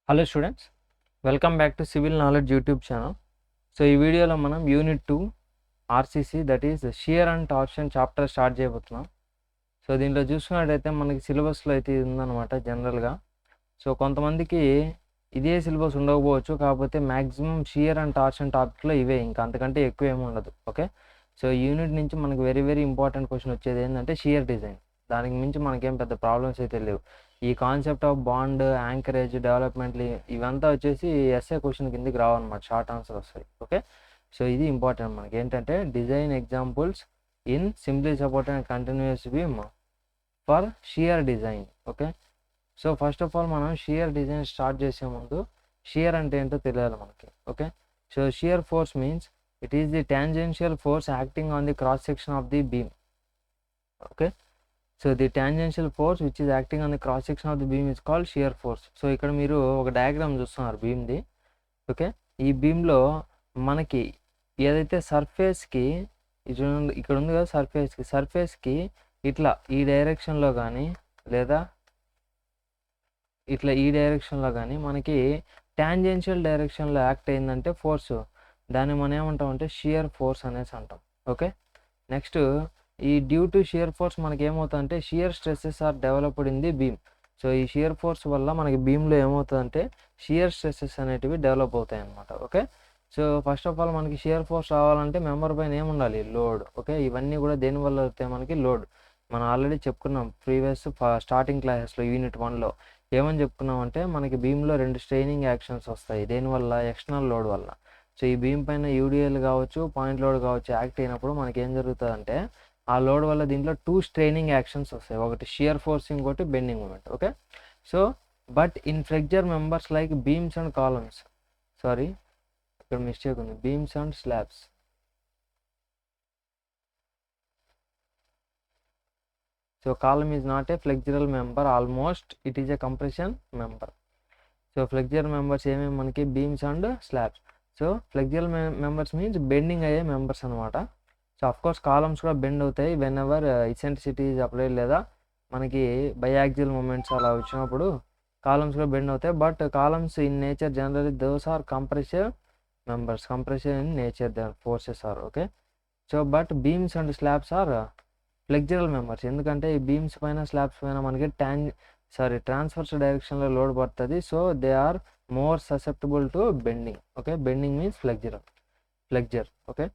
Hello students, welcome back to civil knowledge YouTube channel. So ఈ వీడియోలో మనం unit 2 RCC that is shear and torsion chapter start చేయబోతున్నాం. So దీంట్లో చూసుకున్నట్టయితే మనకి సిలబస్లో అయితే ఇది ఉందన్నమాట జనరల్గా. సో కొంతమందికి ఇదే సిలబస్ ఉండకపోవచ్చు, కాకపోతే మ్యాక్సిమం షియర్ అండ్ టార్షన్ టాపిక్లో ఇవే, ఇంకా అంతకంటే ఎక్కువ ఏమి ఉండదు. ఓకే, సో యూనిట్ నుంచి మనకు వెరీ వెరీ ఇంపార్టెంట్ క్వశ్చన్ వచ్చేది ఏంటంటే షియర్ డిజైన్. దానికి మించి మనకేం పెద్ద ప్రాబ్లమ్స్ అయితే లేవు. ఈ concept of bond, anchorage, development ఇవంతా వచ్చేసి ఎస్ఏ క్వశ్చన్ కిందకి రావన్నమాట, షార్ట్ ఆన్సర్ వస్తాయి. ఓకే, సో ఇది ఇంపార్టెంట్ మనకి ఏంటంటే design examples in simply supported and continuous beam for shear design. Okay, so first of all మనం షియర్ డిజైన్ స్టార్ట్ చేసే ముందు షియర్ అంటే ఏంటో తెలియాలి మనకి. Okay, so shear force means it is the tangential force acting on the cross section of the beam. Okay, so the tangential force which is acting on the cross section of the beam is called shear force. So ఇక్కడ మీరు ఒక diagram చూస్తున్నారు బీమ్ది. Okay, ఈ బీమ్లో మనకి ఏదైతే సర్ఫేస్కి ఇక్కడ ఉంది కదా, సర్ఫేస్కి ఇట్లా ఈ డైరెక్షన్లో కానీ లేదా ఇట్లా ఈ డైరెక్షన్లో కానీ మనకి టాంజెన్షియల్ డైరెక్షన్లో యాక్ట్ అయిందంటే ఫోర్స్, దాన్ని మనం ఏమంటాం అంటే షియర్ ఫోర్స్ అనేసి అంటాం. ఓకే, నెక్స్ట్ ఈ డ్యూ టు షియర్ ఫోర్స్ మనకి ఏమవుతుందంటే shear stresses are developed in the beam. So ఈ షియర్ ఫోర్స్ వల్ల మనకి బీమ్లో ఏమవుతుందంటే షియర్ స్ట్రెస్సెస్ అనేటివి డెవలప్ అవుతాయి అన్నమాట. Okay, so first of all మనకి షియర్ ఫోర్స్ రావాలంటే మెంబర్ పైన ఏముండాలి, లోడ్. ఓకే, ఇవన్నీ కూడా దేనివల్ల వస్తాయి మనకి, లోడ్. మనం ఆల్రెడీ చెప్పుకున్నాం ప్రీవియస్ స్టార్టింగ్ క్లాసెస్లో యూనిట్ 1లో ఏమని చెప్పుకున్నాం అంటే మనకి బీమ్లో 2 స్ట్రెయినింగ్ యాక్షన్స్ వస్తాయి. దేనివల్ల, ఎక్స్టర్నల్ లోడ్ వల్ల. సో ఈ బీమ్ పైన యూడిఎల్ కావచ్చు, పాయింట్ లోడ్ కావచ్చు యాక్ట్ అయినప్పుడు మనకి ఏం జరుగుతుందంటే ఆ లోడ్ వల్ల దీంట్లో 2 స్ట్రెయినింగ్ యాక్షన్స్ వస్తాయి, ఒకటి షియర్ ఫోర్స్, ఇంకోటి bending moment. Okay, so but in flexure members like beams and columns, sorry ఇక్కడ మిస్టేక్ ఉంది, beams and slabs. So column is not a flexural member, almost it is a compression member. So flexural members ఏమేమి మనకి, beams and slabs. So flexural members means bending అయ్యే members అనమాట. So of course columns కూడా bend అవుతాయి whenever eccentricity is applied, లేదా మనకి biaxial moments అలా వచ్చినప్పుడు కాలమ్స్ కూడా బెండ్ అవుతాయి. But columns in nature generally those are compression members, compression in nature their forces are. Okay, so but beams and slabs are flexural members, ఎందుకంటే ఈ beams పైన slabs పైన మనకి ట్రాన్స్ఫర్స్ డైరెక్షన్లో లోడ్ పడుతుంది. So they are more susceptible to bending. Okay, bending means flexure. Okay,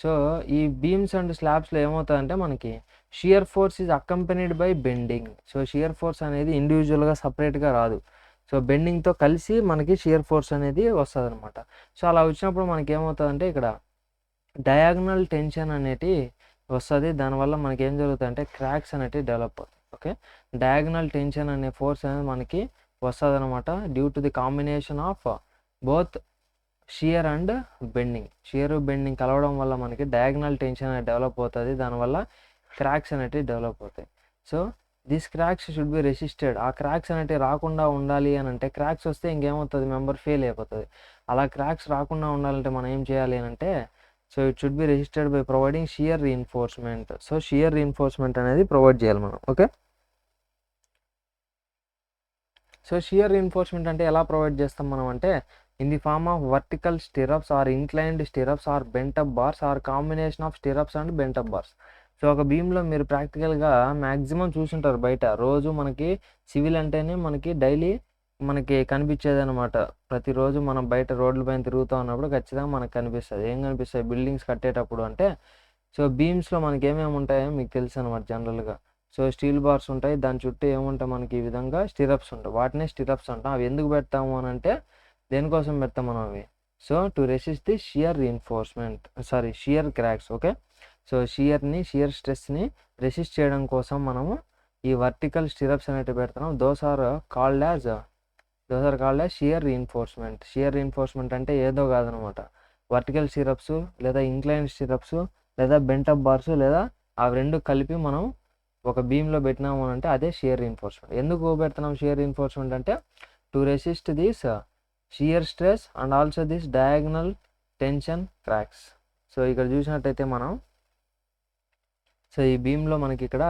so ఈ beams and స్లాబ్స్లో ఏమవుతుందంటే మనకి shear force is accompanied by bending. So shear force అనేది ఇండివిజువల్గా సపరేట్గా రాదు, సో బెండింగ్తో కలిసి మనకి షియర్ ఫోర్స్ అనేది వస్తుంది అనమాట. సో అలా వచ్చినప్పుడు మనకి ఏమవుతుందంటే ఇక్కడ డయాగ్నల్ టెన్షన్ అనేది వస్తుంది. దానివల్ల మనకి ఏం జరుగుతుందంటే క్రాక్స్ అనేవి డెవలప్ అవుతాయి. ఓకే, డయాగ్నల్ టెన్షన్ అనే ఫోర్స్ అనేది మనకి వస్తుంది అనమాట due to the combination of both shear and bending. Shear bending కలవడం వల్ల మనకి డయాగ్నల్ టెన్షన్ అనేది డెవలప్ అవుతుంది, దానివల్ల క్రాక్స్ అనేవి డెవలప్ అవుతాయి. So this cracks should be resisted. ఆ క్రాక్స్ అనేవి రాకుండా ఉండాలి అని అంటే, క్రాక్స్ వస్తే ఇంకేమవుతుంది, మెంబర్ ఫెయిల్ అయిపోతుంది. అలా క్రాక్స్ రాకుండా ఉండాలంటే మనం ఏం చేయాలి అని అంటే, so it should be resisted by providing shear reinforcement. So shear reinforcement అనేది ప్రొవైడ్ చేయాలి మనం. ఓకే, సో షియర్ రీఎన్ఫోర్స్మెంట్ అంటే ఎలా ప్రొవైడ్ చేస్తాం మనం అంటే, in the form of vertical stirrups or inclined stirrups or bent up bars or combination of stirrups and bent up bars. So ఒక బీమ్లో మీరు ప్రాక్టికల్గా మ్యాక్సిమం చూసుంటారు బయట, రోజు మనకి సివిల్ అంటేనే మనకి డైలీ మనకి కనిపించేది అనమాట. ప్రతిరోజు మనం బయట రోడ్ల పైన తిరుగుతూ ఉన్నప్పుడు ఖచ్చితంగా మనకు కనిపిస్తుంది. ఏం కనిపిస్తాయి, బిల్డింగ్స్ కట్టేటప్పుడు అంటే, సో బీమ్స్లో మనకి ఏమేమి ఉంటాయో మీకు తెలుసు అనమాట జనరల్గా. సో స్టీల్ బార్స్ ఉంటాయి, దాని చుట్టూ ఏముంటాయి మనకి ఈ విధంగా స్టిరప్స్ ఉంటాయి, వాటినే స్టిరప్స్ అంటాం. అవి ఎందుకు పెడతాము అని అంటే, దేనికోసం పెడతాం మనం అవి, so to resist the shear reinforcement, shear cracks. Okay, so shear స్ట్రెస్ని రెసిస్ట్ చేయడం కోసం మనము ఈ వర్టికల్ స్టిరప్స్ అనేవి పెడుతున్నాం. Those are called as shear reinforcement. Shear reinforcement అంటే ఏదో కాదనమాట, వర్టికల్ స్టిరప్స్ లేదా ఇంక్లైన్ స్టిరప్స్ లేదా బెంట్ అప్ బార్స్ లేదా అవి రెండు కలిపి మనం ఒక బీమ్లో పెట్టినాము అంటే అదే షియర్ రీఎన్ఫోర్స్మెంట్. ఎందుకు పెడుతున్నాం షియర్ రీఎన్ఫోర్స్మెంట్ అంటే, to resist this shear stress and also this diagonal tension cracks. So ఇక్కడ చూసినట్టయితే మనం, సో ఈ బీమ్లో మనకి ఇక్కడ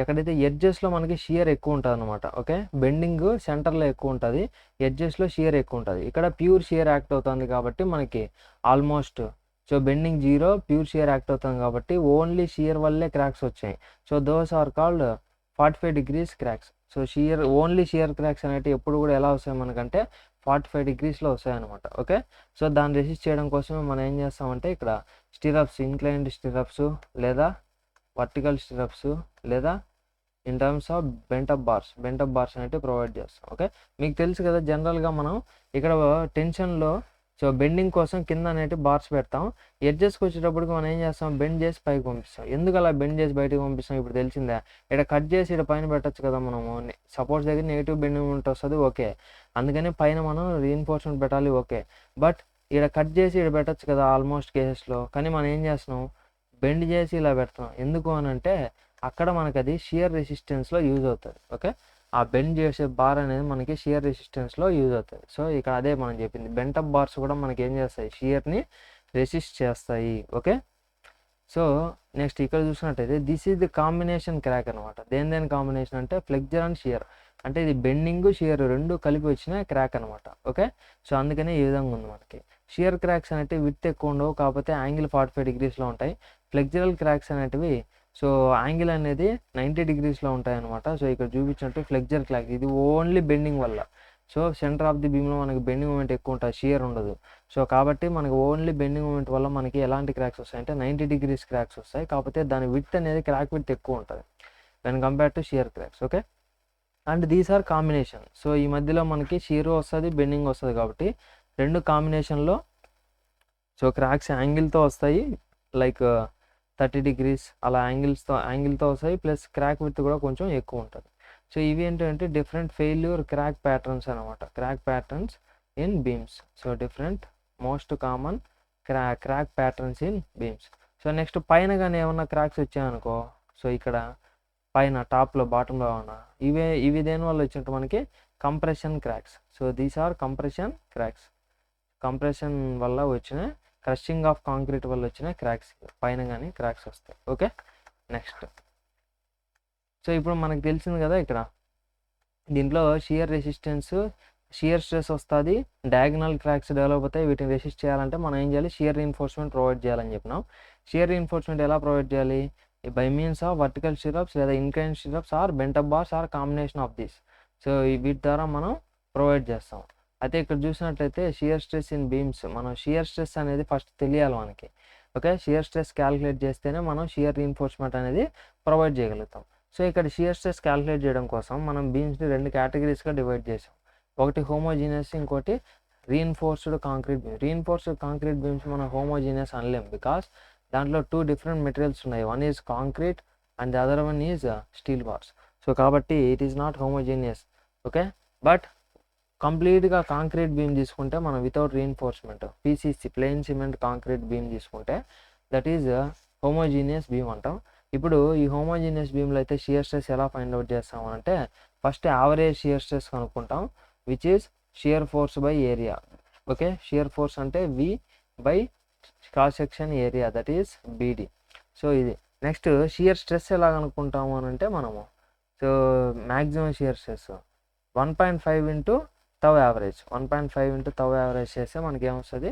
ఎక్కడైతే ఎడ్జెస్లో మనకి షియర్ ఎక్కువ ఉంటుంది అనమాట. ఓకే, బెండింగ్ సెంటర్లో ఎక్కువ ఉంటుంది, ఎడ్జెస్లో షియర్ ఎక్కువ ఉంటుంది. ఇక్కడ ప్యూర్ షియర్ యాక్ట్ అవుతుంది కాబట్టి మనకి almost so bending 0, pure shear act అవుతుంది కాబట్టి ఓన్లీ షియర్ వల్లే క్రాక్స్ వచ్చాయి. So those are called 45 degrees cracks. So only shear cracks అనేవి ఎప్పుడు కూడా ఎలా వస్తాయి మనకంటే 45 degreesలో వస్తాయి అనమాట. ఓకే, సో దాన్ని రెసిస్ట్ చేయడం కోసమే మనం ఏం చేస్తామంటే ఇక్కడ స్టిరప్స్, ఇంక్లైన్డ్ స్టిరప్స్ లేదా వర్టికల్ స్టిరప్స్ లేదా in terms of bent up bars అనేవి ప్రొవైడ్ చేస్తాం. ఓకే, మీకు తెలుసు కదా జనరల్గా మనం ఇక్కడ టెన్షన్లో సో బెండింగ్ కోసం కింద అనేవి బార్స్ పెడతాం, ఎడ్జెస్కి వచ్చేటప్పటికి మనం ఏం చేస్తాం, బెండ్ చేసి పైకి పంపిస్తాం. ఎందుకు అలా బెండ్ చేసి బయటకు పంపిస్తాం ఇప్పుడు తెలిసిందే. ఇక్కడ కట్ చేసి ఇక్కడ పైన పెట్టచ్చు కదా మనము, సపోర్ట్ దగ్గర నెగిటివ్ బెండింగ్ మూమెంట్ వస్తుంది. ఓకే, అందుకని పైన మనం రీఇన్ఫోర్స్మెంట్ పెట్టాలి. ఓకే, బట్ ఇక్కడ కట్ చేసి ఇక్కడ పెట్టచ్చు కదా ఆల్మోస్ట్ కేసెస్లో, కానీ మనం ఏం చేస్తున్నాం, బెండ్ చేసి ఇలా పెడతాం. ఎందుకు అని అంటే అక్కడ మనకు అది షియర్ రెసిస్టెన్స్లో యూజ్ అవుతుంది. ఓకే, ఆ బెండ్ చేసే బార్ అనేది మనకి షియర్ రెసిస్టెన్స్లో యూజ్ అవుతుంది. సో ఇక్కడ అదే మనం చెప్పింది, బెంట్ అప్ బార్స్ కూడా మనకి ఏం చేస్తాయి, షియర్ని రెసిస్ట్ చేస్తాయి. ఓకే, సో నెక్స్ట్ ఇక్కడ చూసినట్టయితే this is the combination crack అనమాట. దేని కాంబినేషన్ అంటే ఫ్లెక్చర్ అండ్ షియర్, అంటే ఇది బెండింగ్ షియర్ రెండు కలిపి వచ్చిన క్రాక్ అనమాట. ఓకే, సో అందుకనే ఈ విధంగా ఉంది మనకి. షియర్ క్రాక్స్ అనేవి విత్ ఎక్కువ ఉండవు, కాకపోతే యాంగిల్ 45 degreesలో ఉంటాయి. ఫ్లెక్చరల్ క్రాక్స్ అనేటివి సో యాంగిల్ అనేది 90 degreesలో ఉంటాయి అనమాట. సో ఇక్కడ చూపించినట్టు ఫ్లెక్చర్ క్రాక్ ఇది ఓన్లీ బెండింగ్ వల్ల. సో సెంటర్ ఆఫ్ ది బీమ్లో మనకి బెండింగ్ మూమెంట్ ఎక్కువ ఉంటుంది, షియర్ ఉండదు. సో కాబట్టి మనకి ఓన్లీ బెండింగ్ మూమెంట్ వల్ల మనకి ఎలాంటి క్రాక్స్ వస్తాయి అంటే 90 degrees క్రాక్స్ వస్తాయి, కాకపోతే దాని విడ్త్ అనేది క్రాక్ విడ్త్ ఎక్కువ ఉంటుంది when compare to shear cracks. Okay, and these are combination. So ఈ మధ్యలో మనకి షియర్ వస్తుంది, బెండింగ్ వస్తుంది కాబట్టి రెండు కాంబినేషన్లో సో క్రాక్స్ యాంగిల్తో వస్తాయి, లైక్ 30 degrees అలా యాంగిల్తో వస్తాయి, ప్లస్ క్రాక్ విడ్త్ కూడా కొంచెం ఎక్కువ ఉంటుంది. సో ఇవి ఏంటంటే డిఫరెంట్ ఫెయిల్యూర్ క్రాక్ ప్యాటర్న్స్ అనమాట, crack patterns in beams. So different most common crack patterns in beams. So next పైన కానీ ఏమన్నా క్రాక్స్ వచ్చాయనుకో, సో ఇక్కడ పైన టాప్లో బాటంలో ఉన్నా ఇవి దేనివల్ల వచ్చినట్టు మనకి compression cracks. So these are compression cracks, compression వల్ల వచ్చిన క్రషింగ్ ఆఫ్ కాంక్రీట్ వల్ల వచ్చిన క్రాక్స్, పైన కానీ క్రాక్స్ వస్తాయి. ఓకే, నెక్స్ట్ సో ఇప్పుడు మనకు తెలిసింది కదా ఇక్కడ దీంట్లో షియర్ రెసిస్టెన్స్, షియర్ స్ట్రెస్ వస్తుంది, డయాగ్నల్ క్రాక్స్ డెవలప్ అవుతాయి. వీటిని రెసిస్ట్ చేయాలంటే మనం ఏం చేయాలి, షియర్ రీఇన్ఫోర్స్మెంట్ ప్రొవైడ్ చేయాలని చెప్పినాం. షియర్ రీఇన్ఫోర్స్మెంట్ ఎలా ప్రొవైడ్ చేయాలి, by means of vertical stirrups లేదా incline stirrups or bent up bars or combination of this. So వీటి ద్వారా మనం ప్రొవైడ్ చేస్తాం. అయితే ఇక్కడ చూసినట్లయితే షియర్ స్ట్రెస్ ఇన్ బీమ్స్, మనం షియర్ స్ట్రెస్ అనేది ఫస్ట్ తెలియాలి మనకి. ఓకే, షియర్ స్ట్రెస్ క్యాలిక్యులేట్ చేస్తేనే మనం షియర్ రీఇన్ఫోర్స్మెంట్ అనేది ప్రొవైడ్ చేయగలుగుతాం. సో ఇక్కడ షియర్ స్ట్రెస్ క్యాలిక్యులేట్ చేయడం కోసం మనం బీమ్స్ని రెండు కేటగిరీస్గా డివైడ్ చేసాం. ఒకటి హోమోజీనియస్, ఇంకోటి reinforced concrete beam. Reinforced concrete beams మనం హోమోజీనియస్ అనలేం, బికాస్ దాంట్లో 2 different మెటీరియల్స్ ఉన్నాయి. One is concrete and the other one is steel bars. So కాబట్టి it is not homogeneous. Okay, but కంప్లీట్గా కాంక్రీట్ బీమ్ తీసుకుంటే మనం without reinforcement PCC plain cement concrete beam తీసుకుంటే that is homogeneous beam అంటాం. ఇప్పుడు ఈ homogeneous బీమ్లో అయితే షియర్ స్ట్రెస్ ఎలా ఫైండ్ అవుట్ చేస్తాము అంటే ఫస్ట్ యావరేజ్ షియర్ స్ట్రెస్ కనుక్కుంటాం, which is shear force by area. Okay, shear force అంటే V by cross section area, that is BD. So ఇది నెక్స్ట్ షియర్ స్ట్రెస్ ఎలా కనుక్కుంటాము అని అంటే మనము so maximum shear stress 1.5 into tau average, 1.5 into tau average చేస్తే మనకి ఏమొస్తుంది,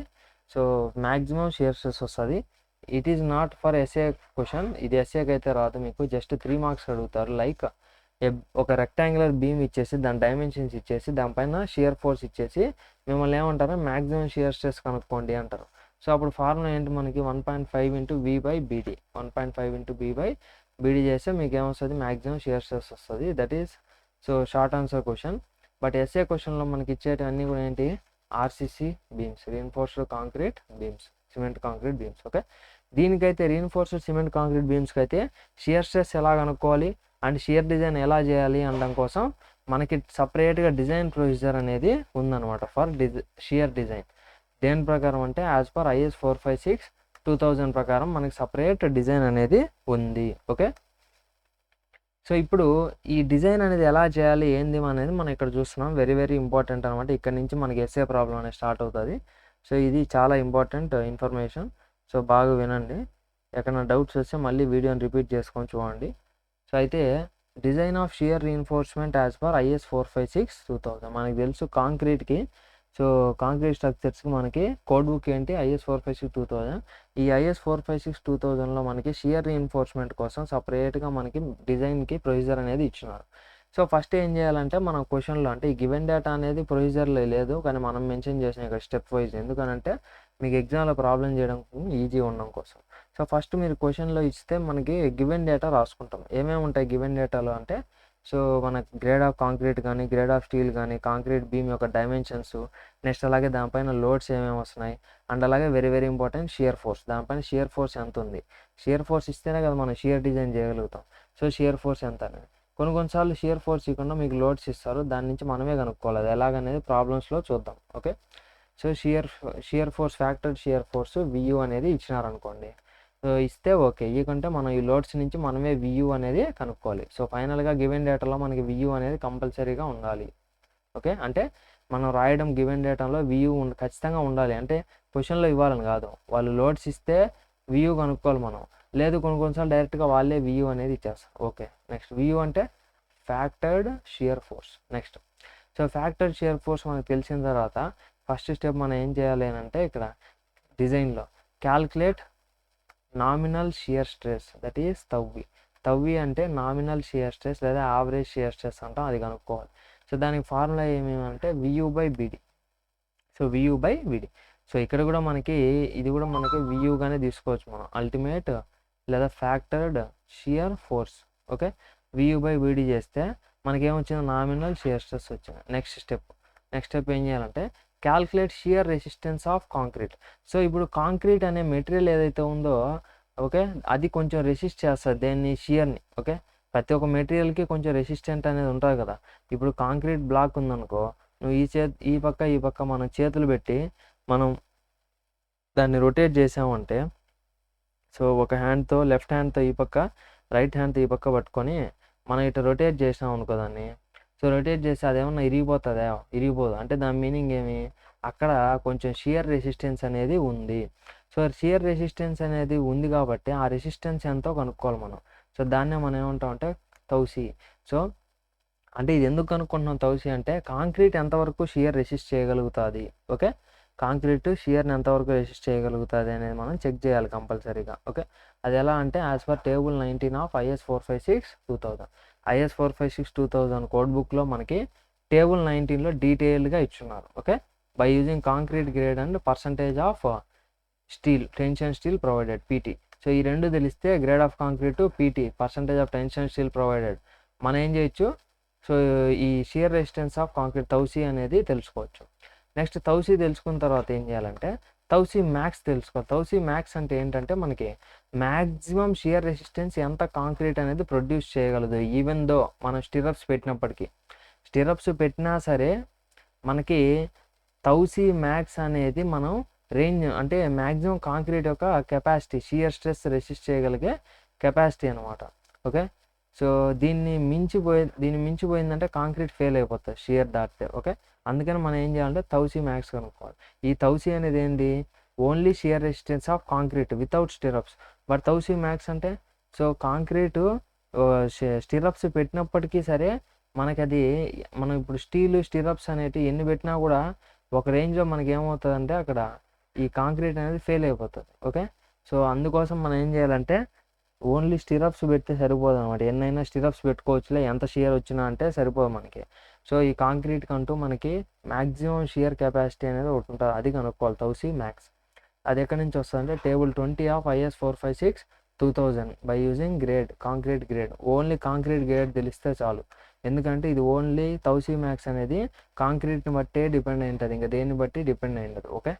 సో మ్యాక్సిమం షియర్ స్ట్రెస్ వస్తుంది. It is not for SA question, ఇది ఎస్ఏకి అయితే రాదు, మీకు జస్ట్ 3 మార్క్స్ అడుగుతారు. లైక్ ఒక రెక్టాంగులర్ బీమ్ ఇచ్చేసి దాని డైమెన్షన్స్ ఇచ్చేసి దానిపైన షియర్ ఫోర్స్ ఇచ్చేసి మిమ్మల్ని ఏమంటారు, మ్యాక్సిమం షియర్ స్ట్రెస్ కనుక్కోండి అంటారు. సో అప్పుడు ఫార్ములా ఏంటి మనకి 1.5 into V by BD, 1.5 into B by BD చేస్తే మీకు ఏమొస్తుంది, మ్యాక్సిమం షియర్ స్ట్రెస్ వస్తుంది. That is so short answer question. But SA క్వశ్చన్లో మనకి ఇచ్చేటివన్నీ కూడా ఏంటి, RCC beams, reinforced concrete beams, cement concrete beams. Okay, దీనికైతే రీఇన్ఫోర్స్డ్ సిమెంట్ కాంక్రీట్ బీమ్స్కి అయితే షియర్ స్ట్రెస్ ఎలా కనుక్కోవాలి అండ్ షియర్ డిజైన్ ఎలా చేయాలి అనడం కోసం మనకి సపరేట్గా డిజైన్ ప్రొసీజర్ అనేది ఉందన్నమాట ఫర్ షియర్ డిజైన్. దేని ప్రకారం అంటే యాజ్ పర్ IS 456/2000 ప్రకారం మనకి సపరేట్ డిజైన్ అనేది ఉంది. ఓకే, సో ఇప్పుడు ఈ డిజైన్ అనేది ఎలా చేయాలి ఏంది అనేది మనం ఇక్కడ చూస్తున్నాం. వెరీ వెరీ ఇంపార్టెంట్ అనమాట. ఇక్కడ నుంచి మనకి ఎస్ఏ ప్రాబ్లం అనేది స్టార్ట్ అవుతుంది. సో ఇది చాలా ఇంపార్టెంట్ ఇన్ఫర్మేషన్. సో బాగా వినండి, ఎక్కడైనా డౌట్స్ వస్తే మళ్ళీ వీడియోని రిపీట్ చేసుకొని చూడండి. సో అయితే design of shear reinforcement as per is 456-2000. మనకి తెలుసు కాంక్రీట్కి, సో కాంక్రీట్ స్ట్రక్చర్స్కి మనకి కోడ్ బుక్ ఏంటి, ఐఎస్ 456-2000. ఈ ఐఎస్ 456-2000లో మనకి షియర్ రీఎన్ఫోర్స్మెంట్ కోసం సపరేట్గా మనకి డిజైన్కి ప్రొసీజర్ అనేది ఇచ్చినారు. సో ఫస్ట్ ఏం చేయాలంటే మనం క్వశ్చన్లో అంటే ఈ గివెన్ డేటా అనేది ప్రొసీజర్లో లేదు, కానీ మనం మెన్షన్ చేసిన ఇక్కడ స్టెప్ వైజ్, ఎందుకనంటే మీకు ఎగ్జామ్లో ప్రాబ్లం చేయడం ఈజీ ఉండడం కోసం. సో ఫస్ట్ మీరు క్వశ్చన్లో ఇస్తే మనకి గివెన్ డేటా రాసుకుంటాం. ఏమేమి ఉంటాయి గివెన్ డేటాలో అంటే, సో మన గ్రేడ్ ఆఫ్ కాంక్రీట్ కానీ, గ్రేడ్ ఆఫ్ స్టీల్ కానీ, కాంక్రీట్ బీమ్ యొక్క డైమెన్షన్స్, నెక్స్ట్ అలాగే దానిపైన లోడ్స్ ఏమేమి వస్తున్నాయి, అండ్ అలాగే very very important shear force, దానిపైన షియర్ ఫోర్స్ ఎంత ఉంది. షియర్ ఫోర్స్ ఇస్తేనే కదా మనం షియర్ డిజైన్ చేయగలుగుతాం. సో షియర్ ఫోర్స్ ఎంత అనేది, కొన్నిసార్లు షియర్ ఫోర్స్ ఇవ్వకుండా మీకు లోడ్స్ ఇస్తారు, దాని నుంచి మనమే కనుక్కోవాలి అది ఎలాగనేది ప్రాబ్లమ్స్లో చూద్దాం. Okay, so shear force, factored shear force VU అనేది ఇచ్చినారనుకోండి, సో ఇస్తే ఓకే, ఇవ్వకుంటే మనం ఈ లోడ్స్ నుంచి మనమే వియు అనేది కనుక్కోవాలి. సో ఫైనల్గా గివెన్ డేటాలో మనకి వియు అనేది కంపల్సరీగా ఉండాలి. ఓకే, అంటే మనం రాయడం గివెన్ డేటాలో వియు ఖచ్చితంగా ఉండాలి. అంటే క్వశ్చన్లో ఇవ్వాలని కాదు, వాళ్ళు లోడ్స్ ఇస్తే వియు కనుక్కోవాలి మనం, లేదు కొన్నిసార్లు డైరెక్ట్గా వాళ్ళే వియు అనేది ఇచ్చేస్తారు. ఓకే, నెక్స్ట్ వియు అంటే factored shear force. Next so factored shear force మనకు తెలిసిన తర్వాత ఫస్ట్ స్టెప్ మనం ఏం చేయాలి అంటే ఇక్కడ డిజైన్లో calculate nominal shear stress, that is తవ్వి అంటే నామినల్ షియర్ స్ట్రెస్ లేదా యావరేజ్ షియర్ స్ట్రెస్ అంటాం, అది కనుక్కోవాలి. సో దానికి formula ఏమేమంటే VU/BD. So VU/BD. So ఇక్కడ కూడా మనకి ఇది కూడా మనకి వియుగానే తీసుకోవచ్చు మనం, అల్టిమేట్ లేదా factored shear force. Okay, VU/BD చేస్తే మనకి ఏమొచ్చింది, నామినల్ షియర్ స్ట్రెస్ వచ్చింది. నెక్స్ట్ స్టెప్ ఏం చేయాలంటే calculate shear resistance of concrete. So ఇప్పుడు కాంక్రీట్ అనే మెటీరియల్ ఏదైతే ఉందో, ఓకే, అది కొంచెం రెసిస్ట్ చేస్తుంది దేన్ని, షియర్ని. ఓకే, ప్రతి ఒక్క మెటీరియల్కి కొంచెం రెసిస్టెంట్ అనేది ఉంటుంది కదా. ఇప్పుడు కాంక్రీట్ బ్లాక్ ఉందనుకో, నువ్వు ఈ పక్క మనం చేతులు పెట్టి మనం దాన్ని రొటేట్ చేసామంటే, సో ఒక హ్యాండ్తో లెఫ్ట్ హ్యాండ్తో ఈ పక్క, రైట్ హ్యాండ్తో ఈ పక్క పట్టుకొని మనం ఇట్లా రొటేట్ చేసాం అనుకో దాన్ని, సో రొటేట్ చేస్తే అదేమన్నా ఇరిగిపోతుందా, ఇరిగిపోదు. అంటే దాని మీనింగ్ ఏమి, అక్కడ కొంచెం షియర్ రెసిస్టెన్స్ అనేది ఉంది. సో షియర్ రెసిస్టెన్స్ అనేది ఉంది కాబట్టి ఆ రెసిస్టెన్స్ ఎంతో కనుక్కోవాలి మనం. సో దాన్నే మనం ఏమంటామంటే తౌసి. సో అంటే ఇది ఎందుకు కనుక్కుంటున్నాం తౌసి అంటే, కాంక్రీట్ ఎంతవరకు షియర్ రెసిస్ట్ చేయగలుగుతుంది. ఓకే, కాంక్రీట్ షియర్ని ఎంతవరకు రెసిస్ట్ చేయగలుగుతుంది అనేది మనం చెక్ చేయాలి కంపల్సరీగా. ఓకే, అది ఎలా అంటే as per table 19 of IS 456-2000. IS 456-2000 code బుక్లో మనకి టేబుల్ 19లో డీటెయిల్డ్గా ఇచ్చున్నారు. Okay, by using concrete grade and percentage of steel, tension steel provided, PT. So ఈ రెండు తెలిస్తే grade of concrete, PT, percentage of tension steel provided, మనం ఏం చేయొచ్చు, సో ఈ shear resistance of concrete tau c అనేది తెలుసుకోవచ్చు. నెక్స్ట్ తౌసి తెలుసుకున్న తర్వాత ఏం చేయాలంటే తౌసి మ్యాక్స్ తెలుసుకోవాలి. తౌసి మ్యాక్స్ అంటే ఏంటంటే మనకి మ్యాక్సిమం షియర్ రెసిస్టెన్స్ ఎంత కాంక్రీట్ అనేది ప్రొడ్యూస్ చేయగలదు. ఈవెన్ దో మనం స్టిరప్స్ పెట్టినప్పటికీ, స్టిరప్స్ పెట్టినా సరే మనకి తౌసి మ్యాక్స్ అనేది మనం రేంజ్ అంటే మ్యాక్సిమం కాంక్రీట్ యొక్క కెపాసిటీ, షియర్ స్ట్రెస్ రెసిస్ట్ చేయగలిగే కెపాసిటీ అనమాట. ఓకే, సో దీన్ని మించిపోయిందంటే కాంక్రీట్ ఫెయిల్ అయిపోతుంది షియర్ దాటితే. ఓకే, అందుకని మనం ఏం చేయాలంటే తౌసి మ్యాక్స్ కనుక్కోవాలి. ఈ తౌసి అనేది ఏంటి, only shear resistance of concrete without stirrups. But tau c max అంటే సో కాంక్రీట్ స్టిరప్స్ పెట్టినప్పటికీ సరే మనకి అది, మనం ఇప్పుడు స్టీల్ స్టిరప్స్ అనేటివి ఎన్ని పెట్టినా కూడా ఒక రేంజ్లో మనకి ఏమవుతుంది అంటే అక్కడ ఈ కాంక్రీట్ అనేది ఫెయిల్ అయిపోతుంది. ఓకే, సో అందుకోసం మనం ఏం చేయాలంటే ఓన్లీ స్టిరప్స్ పెడితే సరిపోదు అనమాట. ఎన్నైనా స్టిరప్స్ పెట్టుకోవచ్చులే, ఎంత షియర్ వచ్చినా అంటే సరిపోదు మనకి. సో ఈ కాంక్రీట్ కంటూ మనకి మ్యాక్సిమం షియర్ కెపాసిటీ అనేది ఒకటి ఉంటుంది, అది కనుక్కోవాలి తౌసి మ్యాక్స్. అది ఎక్కడి నుంచి వస్తుందంటే table 20 of IS 456-2000 by using grade, concrete grade. Only concrete grade తెలిస్తే చాలు, ఎందుకంటే ఇది ఓన్లీ తౌసి మ్యాక్స్ అనేది కాంక్రీట్ని బట్టే డిపెండ్ అయి ఉంటుంది, ఇంకా దేన్ని బట్టి డిపెండ్ అయి ఉండదు. ఓకే,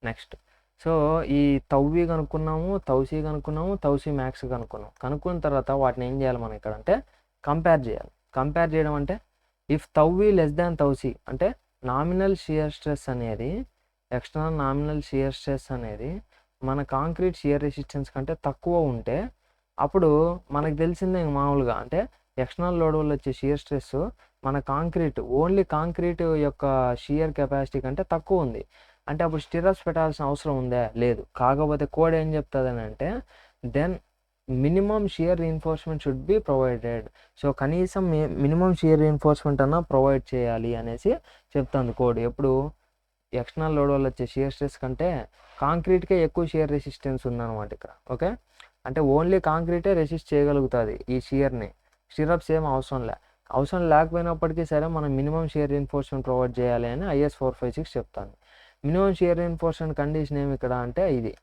నెక్స్ట్ సో ఈ తౌవి కనుక్కున్నాము, తౌసి కనుక్కున్నాము, తౌసి మ్యాక్స్ కనుక్కున్న తర్వాత వాటిని ఏం చేయాలి మనం ఇక్కడ అంటే కంపేర్ చేయాలి. కంపేర్ చేయడం అంటే ఇఫ్ తౌవి లెస్ దాన్ తౌసి అంటే నామినల్ షియర్ స్ట్రెస్ అనేది, ఎక్స్టర్నల్ నామినల్ షియర్ స్ట్రెస్ అనేది మన కాంక్రీట్ షియర్ రెసిస్టెన్స్ కంటే తక్కువ ఉంటే అప్పుడు మనకు తెలిసిందే మామూలుగా, అంటే ఎక్స్టర్నల్ లోడ్ వల్ల వచ్చే షియర్ స్ట్రెస్ మన కాంక్రీట్, ఓన్లీ కాంక్రీట్ యొక్క షియర్ కెపాసిటీ కంటే తక్కువ ఉంది అంటే అప్పుడు స్టిరప్స్ పెట్టాల్సిన అవసరం ఉందా, లేదు. కాకపోతే కోడ్ ఏం చెప్తుంది అని అంటే then minimum shear reinforcement should be provided. So కనీసం మినిమం షియర్ రీఇన్ఫోర్స్మెంట్ అన్న ప్రొవైడ్ చేయాలి అనేసి చెప్తుంది కోడ్. ఎప్పుడు ఎక్స్టర్నల్ లోడ్ వల్ల వచ్చే షియర్ స్ట్రెస్ కంటే కాంక్రీట్కే ఎక్కువ షియర్ రెసిస్టెన్స్ ఉందన్నమాట ఇక్కడ. ఓకే, అంటే ఓన్లీ కాంక్రీటే రెసిస్ట్ చేయగలుగుతుంది ఈ షియర్ని, స్టిరప్స్ ఏం అవసరం లేకపోయినప్పటికీ సరే మనం మినిమం షియర్ రీఇన్ఫోర్స్మెంట్ ప్రొవైడ్ చేయాలి అని IS 456 చెప్తాను. మినిమం షియర్ రీఇన్ఫోర్స్మెంట్ కండిషన్ ఏమి ఇక్కడ అంటే ఇది.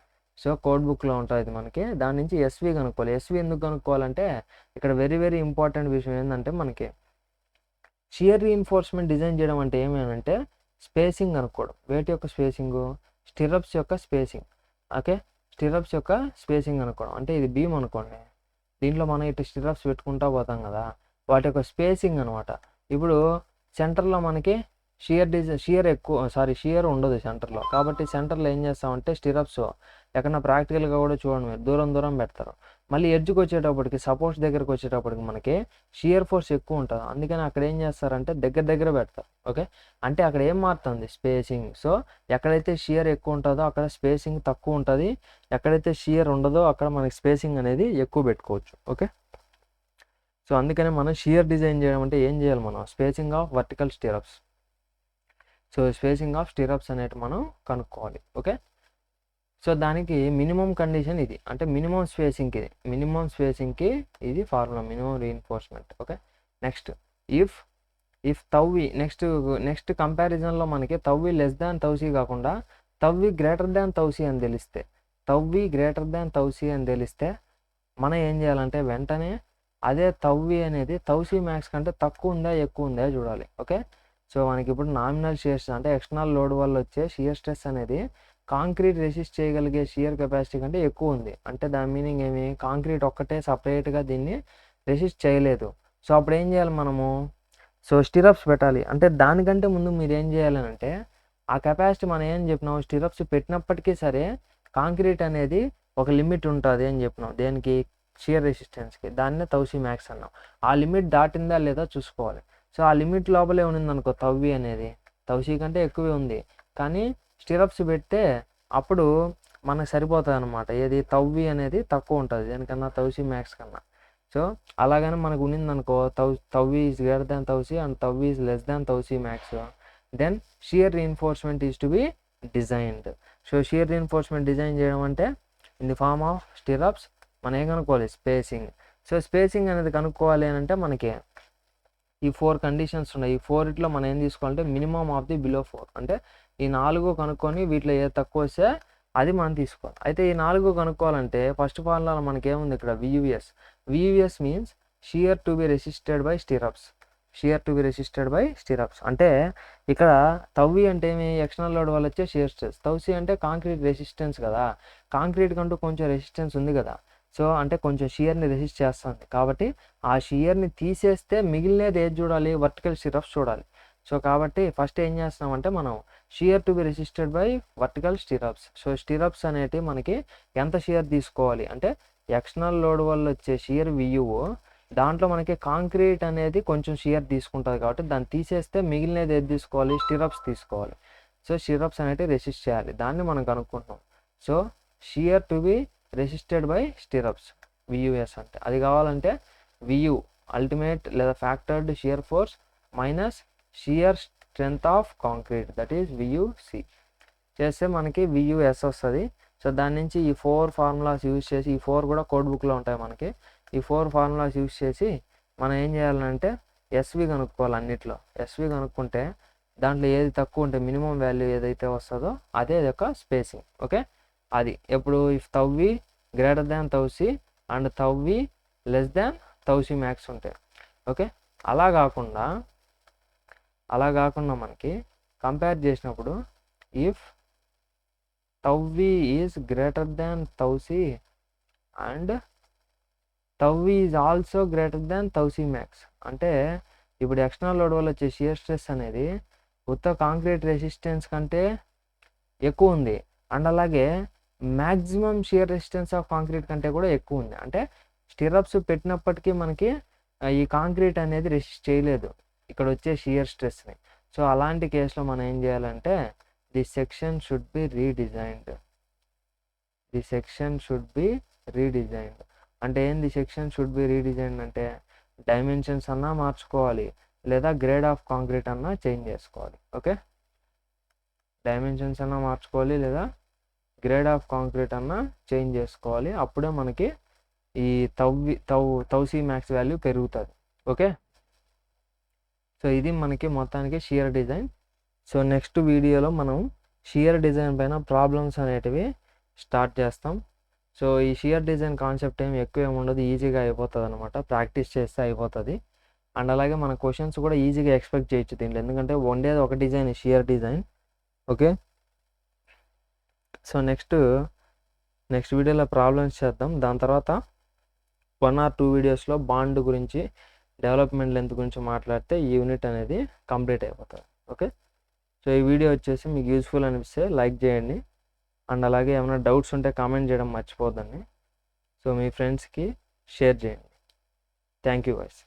సో కోడ్ బుక్లో ఉంటుంది మనకి, దాని నుంచి SV కనుక్కోవాలి. SV ఎందుకు కనుక్కోవాలంటే ఇక్కడ వెరీ వెరీ ఇంపార్టెంట్ విషయం ఏంటంటే మనకి షియర్ రీఇన్ఫోర్స్మెంట్ డిజైన్ చేయడం అంటే ఏమేనంటే స్పేసింగ్ కనుక్కోవడం. వేటి యొక్క స్పేసింగు, స్టిరప్స్ యొక్క స్పేసింగ్. ఓకే, స్టిరప్స్ యొక్క స్పేసింగ్ అనుకోవడం. అంటే ఇది బీమ్ అనుకోండి, దీంట్లో మనం ఇటు స్టిరప్స్ పెట్టుకుంటా పోతాం కదా, వాటి యొక్క స్పేసింగ్ అనమాట. ఇప్పుడు సెంటర్లో మనకి షియర్ ఉండదు సెంటర్లో. కాబట్టి సెంటర్లో ఏం చేస్తామంటే స్టిరప్స్ ఎక్కడన్నా ప్రాక్టికల్గా కూడా చూడండి మీరు, దూరం పెడతారు. మళ్ళీ ఎడ్జ్కి వచ్చేటప్పటికి, సపోర్ట్స్ దగ్గరకు వచ్చేటప్పటికి మనకి షియర్ ఫోర్స్ ఎక్కువ ఉంటుంది. అందుకని అక్కడ ఏం చేస్తారంటే దగ్గర పెడతారు. ఓకే, అంటే అక్కడ ఏం మారుతుంది, స్పేసింగ్. సో ఎక్కడైతే షియర్ ఎక్కువ ఉంటుందో అక్కడ స్పేసింగ్ తక్కువ ఉంటుంది, ఎక్కడైతే షియర్ ఉండదో అక్కడ మనకి స్పేసింగ్ అనేది ఎక్కువ పెట్టుకోవచ్చు. ఓకే, సో అందుకని మనం షియర్ డిజైన్ చేయడం అంటే ఏం చేయాలి, మనం spacing of vertical stirrups. So spacing of stirrups అనేవి మనం కనుక్కోవాలి. ఓకే, సో దానికి మినిమం కండిషన్ ఇది, అంటే మినిమం స్పేసింగ్కి ఇది formula, minimum reinforcement. Okay, next if తవ్వి నెక్స్ట్ కంపారిజన్లో మనకి తవ్వి లెస్ దాన్ తౌసీ కాకుండా తవ్వి గ్రేటర్ దాన్ తౌసీ అని తెలిస్తే మనం ఏం చేయాలంటే వెంటనే అదే తవ్వి అనేది తౌసీ మ్యాక్స్ కంటే తక్కువ ఉందా ఎక్కువ ఉందా చూడాలి. ఓకే, సో మనకి ఇప్పుడు నామినల్ షియర్ స్ట్రెస్ అంటే ఎక్స్టర్నల్ లోడ్ వల్ల వచ్చే షియర్ స్ట్రెస్ అనేది కాంక్రీట్ రెసిస్ట్ చేయగలిగే షియర్ కెపాసిటీ కంటే ఎక్కువ ఉంది. అంటే దాని మీనింగ్ ఏమి, కాంక్రీట్ ఒక్కటే సపరేట్గా దీన్ని రెసిస్ట్ చేయలేదు. సో అప్పుడు ఏం చేయాలి మనము, సో స్టిరప్స్ పెట్టాలి. అంటే దానికంటే ముందు మీరు ఏం చేయాలని అంటే ఆ కెపాసిటీ మనం ఏం చెప్పినాం, స్టిరప్స్ పెట్టినప్పటికీ సరే కాంక్రీట్ అనేది ఒక లిమిట్ ఉంటుంది అని చెప్పినాం. దేనికి, షియర్ రెసిస్టెన్స్కి. దాన్నే తౌసీ మ్యాక్స్ అన్నాం. ఆ లిమిట్ దాటిందా లేదా చూసుకోవాలి. సో ఆ లిమిట్ లోపలే ఉన్నిందనుకో తవ్వి అనేది, తౌసీ కంటే ఎక్కువే ఉంది కానీ స్టిరప్స్ పెడితే అప్పుడు మనకు సరిపోతుంది అనమాట. ఏది, తవ్వి అనేది తక్కువ ఉంటుంది దేనికన్నా, తౌసీ మ్యాక్స్ కన్నా. సో అలాగని మనకు ఉన్నిందనుకో tau v is greater than tau c and tau v is less than tau c max, then shear reinforcement is to be designed. So shear reinforcement design చేయడం అంటే in the form of stirrups మనం ఏం కనుక్కోవాలి, స్పేసింగ్. సో స్పేసింగ్ అనేది కనుక్కోవాలి అని అంటే మనకి ఈ 4 కండిషన్స్ ఉన్నాయి. ఈ 4 మనం ఏం తీసుకోవాలంటే మినిమం ఆఫ్ ది బిలో 4, అంటే ఈ 4 కనుక్కొని వీటిలో ఏది తక్కువ వస్తే అది మనం తీసుకోవాలి. అయితే ఈ 4 కనుక్కోవాలంటే ఫస్ట్ ఫార్ములా మనకి ఏముంది ఇక్కడ, V U S means shear to be resisted by stirrups. అంటే ఇక్కడ తవ్వి అంటే ఏమి, ఎక్స్టర్నల్ లోడ్ వల్ల వచ్చే షియర్ స్ట్రెస్. తౌసీ అంటే కాంక్రీట్ రెసిస్టెన్స్ కదా, కాంక్రీట్ కంటూ కొంచెం రెసిస్టెన్స్ ఉంది కదా. సో అంటే కొంచెం షియర్ని రెసిస్ట్ చేస్తుంది కాబట్టి ఆ షియర్ని తీసేస్తే మిగిలినది ఏది చూడాలి, వర్టికల్ స్టిరప్స్ చూడాలి. సో కాబట్టి ఫస్ట్ ఏం చేస్తున్నామంటే మనం shear to be resisted by vertical stirrups. So stirrups అనేటివి మనకి ఎంత షియర్ తీసుకోవాలి అంటే ఎక్స్టర్నల్ లోడ్ వల్ల వచ్చే షియర్ వియువు, దాంట్లో మనకి కాంక్రీట్ అనేది కొంచెం షియర్ తీసుకుంటుంది కాబట్టి దాన్ని తీసేస్తే మిగిలినది ఏది తీసుకోవాలి, స్టిరప్స్ తీసుకోవాలి. సో స్టిరప్స్ అనేటివి రెసిస్ట్ చేయాలి, దాన్ని మనం కనుక్కుంటున్నాం. So shear to be resisted by stirrups, V U S అంటే అది కావాలంటే వియు అల్టిమేట్ లేదా factored shear force minus shear strength of concrete, that is V U C చేస్తే మనకి వియుఎస్ వస్తుంది. సో దాని నుంచి ఈ 4 ఫార్ములాస్ యూజ్ చేసి, ఈ 4 కూడా కోడ్ బుక్లో ఉంటాయి మనకి, ఈ 4 ఫార్ములాస్ యూజ్ చేసి మనం ఏం చేయాలంటే ఎస్వి కనుక్కోవాలి. అన్నిట్లో ఎస్వి కనుక్కుంటే దాంట్లో ఏది తక్కువ ఉంటే మినిమం వాల్యూ ఏదైతే వస్తుందో అదే యొక్క స్పేసింగ్. ఓకే, అది ఎప్పుడు if tau v greater than tau c and tau v less than tau c max ఉంటాయి. ఓకే, అలా కాకుండా మనకి కంపేర్ చేసినప్పుడు if tau v is greater than tau c and tau v is also greater than tau c max, అంటే ఇప్పుడు ఎక్స్టర్నల్ లోడ్ వల్ల వచ్చే షియర్ స్ట్రెస్ అనేది ఉత్త కాంక్రీట్ రెసిస్టెన్స్ కంటే ఎక్కువ ఉంది అండ్ అలాగే maximum shear resistance of concrete కంటే కూడా ఎక్కువ ఉంది. అంటే స్టిరప్స్ పెట్టినప్పటికీ మనకి ఈ కాంక్రీట్ అనేది రెసిస్ట్ చేయలేదు ఇక్కడ వచ్చే షియర్ స్ట్రెస్ని. సో అలాంటి కేసులో మనం ఏం చేయాలంటే the section should be redesigned. అంటే ఏంది సెక్షన్ షుడ్ బి రీడిజైన్ అంటే డైమెన్షన్స్ అన్నా మార్చుకోవాలి లేదా గ్రేడ్ ఆఫ్ కాంక్రీట్ అన్నా చేంజ్ చేసుకోవాలి. ఓకే, డైమెన్షన్స్ అన్నా మార్చుకోవాలి లేదా గ్రేడ్ ఆఫ్ కాంక్రీట్ అన్నా చేంజ్ చేసుకోవాలి. అప్పుడే మనకి ఈ తౌసీ మ్యాక్స్ వాల్యూ పెరుగుతుంది. ఓకే, సో ఇది మనకి మొత్తానికి షియర్ డిజైన్. సో నెక్స్ట్ వీడియోలో మనం షియర్ డిజైన్ పైన ప్రాబ్లమ్స్ అనేటివి స్టార్ట్ చేస్తాం. సో ఈ షియర్ డిజైన్ కాన్సెప్ట్ ఏమి ఎక్కువ ఏమి ఉండదు, ఈజీగా అయిపోతుంది అనమాట, ప్రాక్టీస్ చేస్తే అయిపోతుంది. అండ్ అలాగే మన క్వశ్చన్స్ కూడా ఈజీగా ఎక్స్పెక్ట్ చేయొచ్చు దీంట్లో, ఎందుకంటే ఉండేది ఒక design shear design. Okay, so next వీడియోలో ప్రాబ్లమ్స్ చేద్దాం. దాని తర్వాత 1 or 2 వీడియోస్లో బాండ్ గురించి, డెవలప్మెంట్ లెంత్ గురించి మాట్లాడితే ఈ యూనిట్ అనేది కంప్లీట్ అయిపోతుంది. ఓకే, సో ఈ వీడియో వచ్చేసి మీకు యూస్ఫుల్ అనిపిస్తే లైక్ చేయండి. అండ్ అలాగే ఏమైనా డౌట్స్ ఉంటే కామెంట్ చేయడం మర్చిపోద్దండి. సో మీ ఫ్రెండ్స్కి షేర్ చేయండి. Thank you guys.